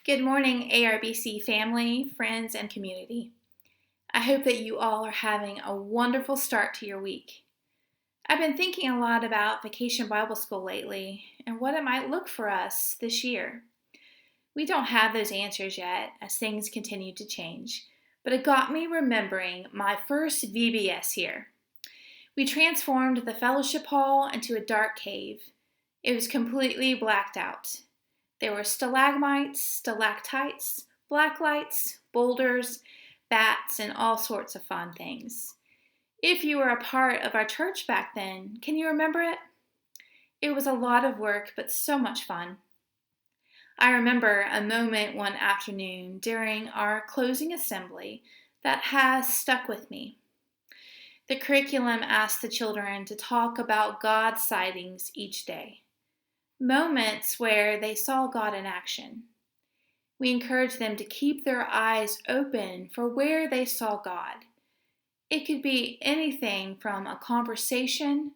Good morning, ARBC family, friends, and community. I hope that you all are having a wonderful start to your week. I've been thinking a lot about Vacation Bible School lately and what it might look for us this year. We don't have those answers yet as things continue to change, but it got me remembering my first VBS here. We transformed the fellowship hall into a dark cave. It was completely blacked out. There were stalagmites, stalactites, blacklights, boulders, bats, and all sorts of fun things. If you were a part of our church back then, can you remember it? It was a lot of work, but so much fun. I remember a moment one afternoon during our closing assembly that has stuck with me. The curriculum asked the children to talk about God sightings each day. Moments where they saw God in action. We encourage them to keep their eyes open for where they saw God. It could be anything from a conversation,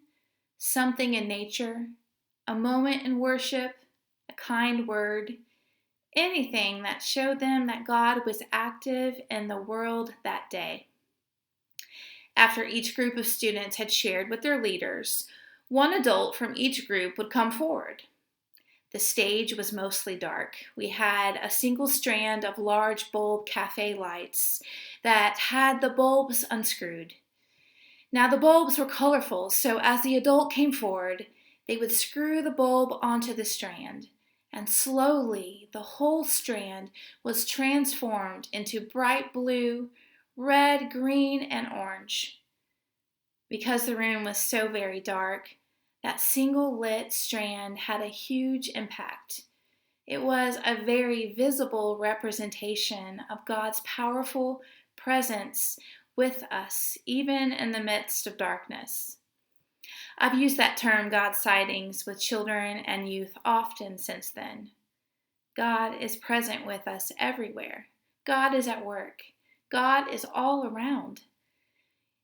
something in nature, a moment in worship, a kind word, anything that showed them that God was active in the world that day. After each group of students had shared with their leaders, one adult from each group would come forward. The stage was mostly dark. We had a single strand of large bulb cafe lights that had the bulbs unscrewed. Now the bulbs were colorful, so as the adult came forward, they would screw the bulb onto the strand, and slowly the whole strand was transformed into bright blue, red, green, and orange. Because the room was so very dark, that single lit strand had a huge impact. It was a very visible representation of God's powerful presence with us, even in the midst of darkness. I've used that term, God sightings, with children and youth often since then. God is present with us everywhere. God is at work. God is all around.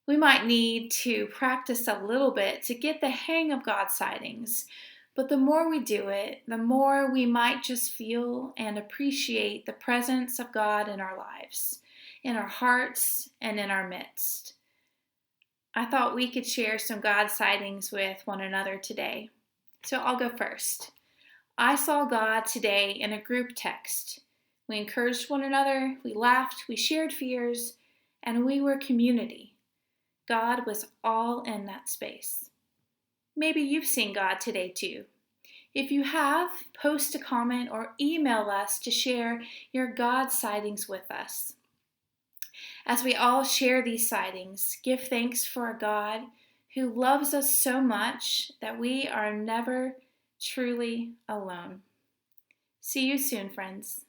We might need to practice a little bit to get the hang of God sightings, but the more we do it, the more we might just feel and appreciate the presence of God in our lives, in our hearts, and in our midst. I thought we could share some God sightings with one another today. So I'll go first. I saw God today in a group text. We encouraged one another, we laughed, we shared fears, and we were community. God was all in that space. Maybe you've seen God today too. If you have, post a comment or email us to share your God sightings with us. As we all share these sightings, give thanks for a God who loves us so much that we are never truly alone. See you soon, friends.